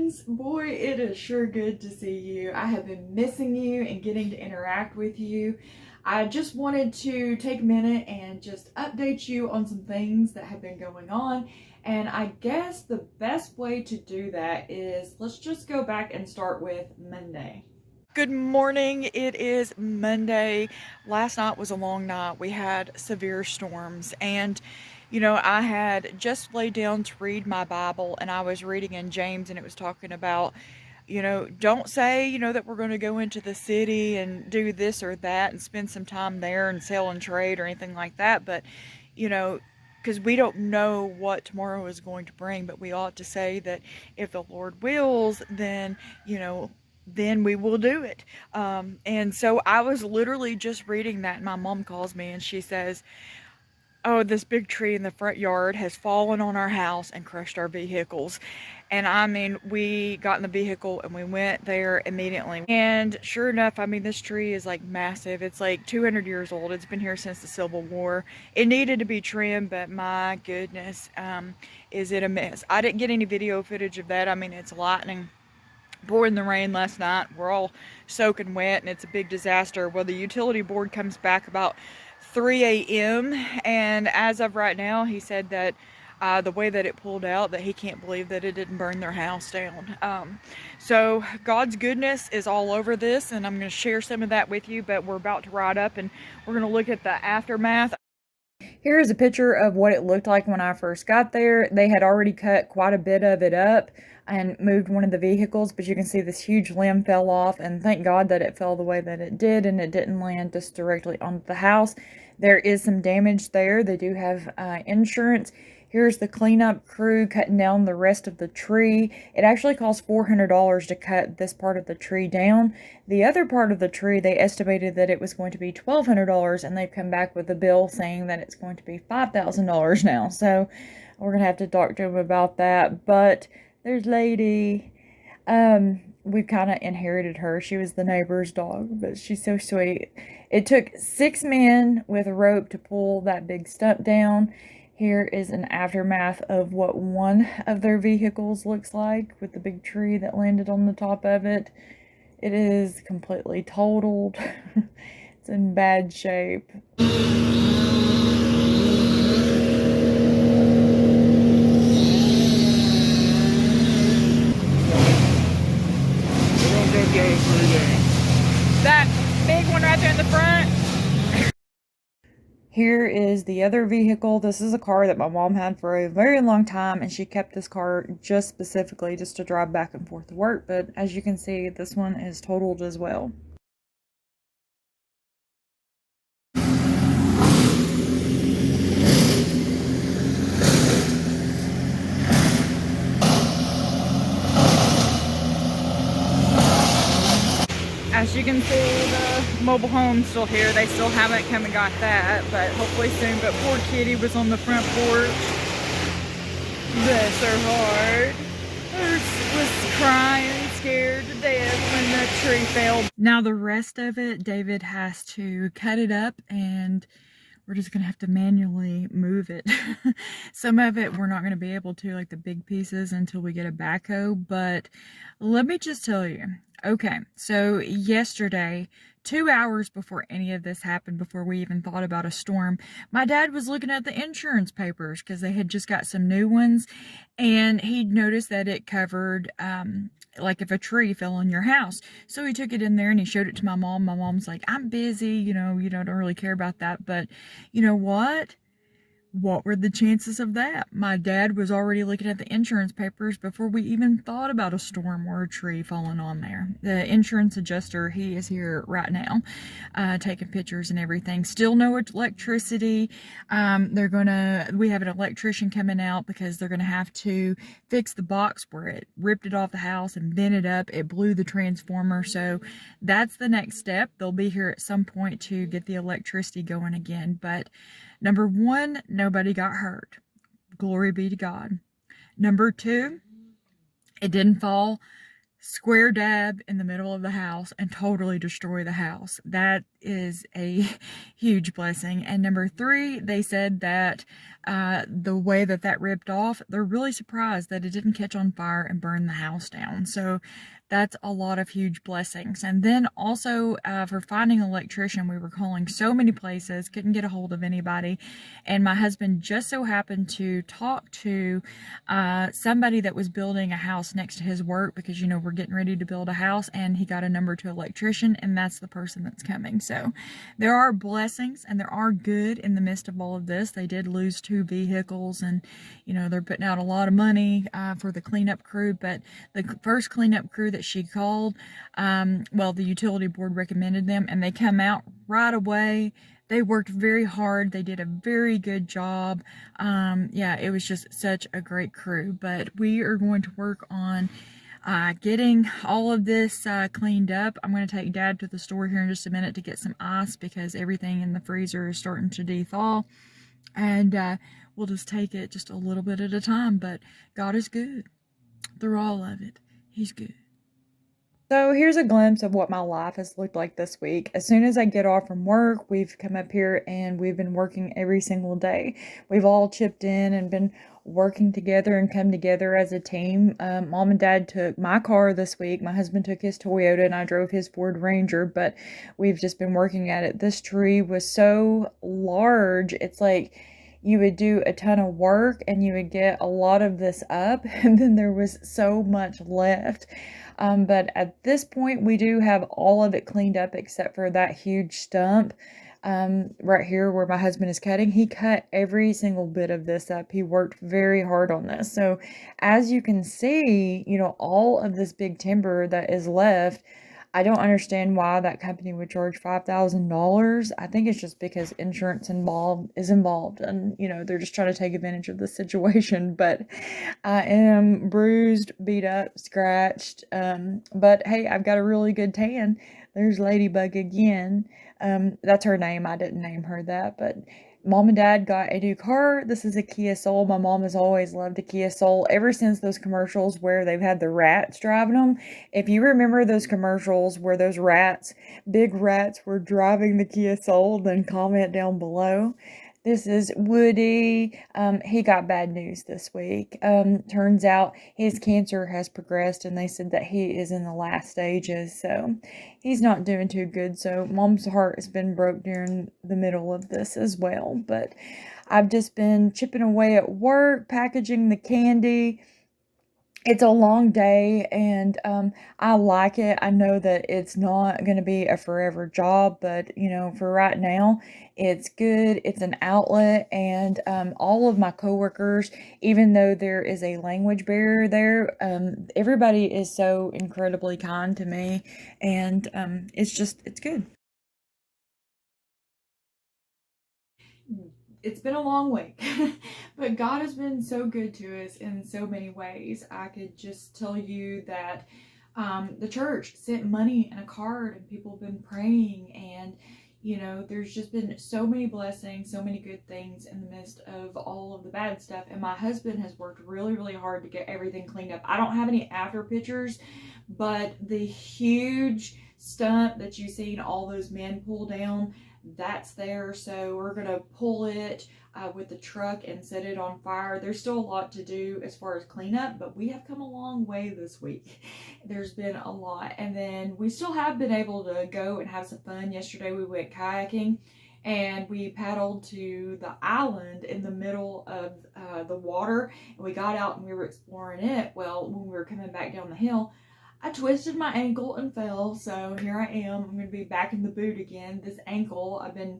friends. Boy, it is sure good to see you. I have been missing you and getting to interact with you. I just wanted to take a minute and just update you on some things that have been going on. And I guess the best way to do that is let's just go back and start with Monday. Good morning. It is Monday. Last night was a long night. We had severe storms, and I had just laid down to read my Bible, and I was reading in James, and it was talking about, don't say, that we're going to go into the city and do this or that and spend some time there and sell and trade or anything like that. But, you know, because we don't know what tomorrow is going to bring, but we ought to say that if the Lord wills, then we will do it. And so I was literally just reading that, and my mom calls me and she says, "Oh, this big tree in the front yard has fallen on our house and crushed our vehicles." And I mean, we got in the vehicle and we went there immediately. And sure enough, I mean, this tree is like massive. It's like 200 years old. It's been here since the Civil War. It needed to be trimmed, but my goodness, is it a mess. I didn't get any video footage of that. I mean, it's lightning, pouring the rain last night. We're all soaking wet and it's a big disaster. Well, the utility board comes back about 3 a.m. and as of right now, he said that the way that it pulled out, that he can't believe that it didn't burn their house down. So God's goodness is all over this, and I'm going to share some of that with you, but we're about to ride up and we're going to look at the aftermath. Here is a picture of what it looked like when I first got there. They had already cut quite a bit of it up and moved one of the vehicles, but you can see this huge limb fell off, and thank God that it fell the way that it did and it didn't land just directly onto the house. There is some damage there. They do have insurance. Here's the cleanup crew cutting down the rest of the tree. It actually cost $400 to cut this part of the tree down. The other part of the tree, they estimated that it was going to be $1,200, and they've come back with a bill saying that it's going to be $5,000 now. So we're going to have to talk to them about that. But there's Lady. We've kind of inherited her. She was the neighbor's dog, but she's so sweet. It took 6 men with a rope to pull that big stump down. Here is an aftermath of what one of their vehicles looks like with the big tree that landed on the top of it. It is completely totaled. It's in bad shape. That big one right there in the front. Here is the other vehicle. This is a car that my mom had for a very long time, and she kept this car just specifically just to drive back and forth to work. But as you can see, this one is totaled as well. As you can see, the mobile home's still here. They still haven't come and got that, but hopefully soon. But poor Kitty was on the front porch. Bless her heart. Was crying, scared to death when the tree fell. Now the rest of it, David has to cut it up, and we're just gonna have to manually move it. Some of it we're not gonna be able to, like the big pieces, until we get a backhoe. But let me just tell you, okay, so yesterday, 2 hours before any of this happened, before we even thought about a storm, my dad was looking at the insurance papers because they had just got some new ones, and he'd noticed that it covered like if a tree fell on your house. So he took it in there and he showed it to my mom. My mom's like, "I'm busy, you don't really care about that." But you know what? What were the chances of that? My dad was already looking at the insurance papers before we even thought about a storm or a tree falling on there. The insurance adjuster, he is here right now, taking pictures and everything. Still no electricity. We have an electrician coming out because they're gonna have to fix the box where it ripped it off the house and bent it up. It blew the transformer. So that's the next step. They'll be here at some point to get the electricity going again. But number one, nobody got hurt. Glory be to God. Number two, it didn't fall square dab in the middle of the house and totally destroy the house. That is a huge blessing. And number 3, they said that the way that ripped off, they're really surprised that it didn't catch on fire and burn the house down. So that's a lot of huge blessings. And then also for finding an electrician, we were calling so many places, couldn't get a hold of anybody. And my husband just so happened to talk to somebody that was building a house next to his work, because, you know, we're getting ready to build a house, and he got a number to an electrician, and that's the person that's coming. So there are blessings and there are good in the midst of all of this. They did lose 2 vehicles, and, you know, they're putting out a lot of money for the cleanup crew. But the first cleanup crew that she called, well, the utility board recommended them, and they come out right away. They worked very hard. They did a very good job. Yeah, it was just such a great crew. But we are going to work on getting all of this cleaned up. I'm going to take Dad to the store here in just a minute to get some ice, because everything in the freezer is starting to thaw. And we'll just take it just a little bit at a time. But God is good through all of it. He's good. So here's a glimpse of what my life has looked like this week. As soon as I get off from work, we've come up here and we've been working every single day. We've all chipped in and been working together and come together as a team. Mom and Dad took my car this week. My husband took his Toyota and I drove his Ford Ranger, but we've just been working at it. This tree was so large. It's like you would do a ton of work and you would get a lot of this up, and then there was so much left. But at this point, we do have all of it cleaned up except for that huge stump right here where my husband is cutting. He cut every single bit of this up. He worked very hard on this. So as you can see, you know, all of this big timber that is left, I don't understand why that company would charge $5,000. I think it's just because insurance is involved, and, you know, they're just trying to take advantage of the situation. But I am bruised, beat up, scratched. But hey, I've got a really good tan. There's Ladybug again. That's her name. I didn't name her that, but Mom and Dad got a new car. This is a Kia Soul. My mom has always loved a Kia Soul ever since those commercials where they've had the rats driving them. If you remember those commercials where those rats, big rats, were driving the Kia Soul, then comment down below. This is Woody. He got bad news this week. Turns out his cancer has progressed, and they said that he is in the last stages, so he's not doing too good. So Mom's heart has been broke during the middle of this as well. But I've just been chipping away at work, packaging the candy. It's a long day, and I like it. I know that it's not going to be a forever job, but, you know, for right now, it's good. It's an outlet, and all of my coworkers, even though there is a language barrier there, everybody is so incredibly kind to me, and it's good. It's been a long week, but God has been so good to us in so many ways. I could just tell you that the church sent money and a card, and people have been praying, and, you know, there's just been so many blessings, so many good things in the midst of all of the bad stuff. And my husband has worked really, really hard to get everything cleaned up. I don't have any after pictures, but the huge stump that you've seen all those men pull down, that's there. So we're gonna pull it with the truck and set it on fire. There's still a lot to do as far as cleanup, but we have come a long way this week. There's been a lot, and then we still have been able to go and have some fun. Yesterday we went kayaking, and we paddled to the island in the middle of the water, and we got out and we were exploring it. Well, when we were coming back down the hill, I twisted my ankle and fell, so here I am. I'm going to be back in the boot again. This ankle, I've been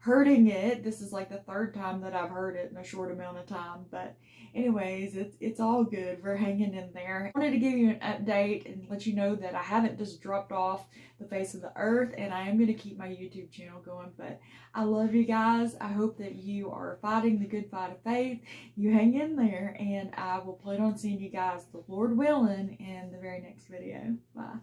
hurting it. This is like the 3rd time that I've hurt it in a short amount of time. But anyways, it's all good. We're hanging in there. I wanted to give you an update and let you know that I haven't just dropped off the face of the earth, and I am going to keep my YouTube channel going. But I love you guys. I hope that you are fighting the good fight of faith. You hang in there, and I will plan on seeing you guys, the Lord willing, in the very next video. Bye.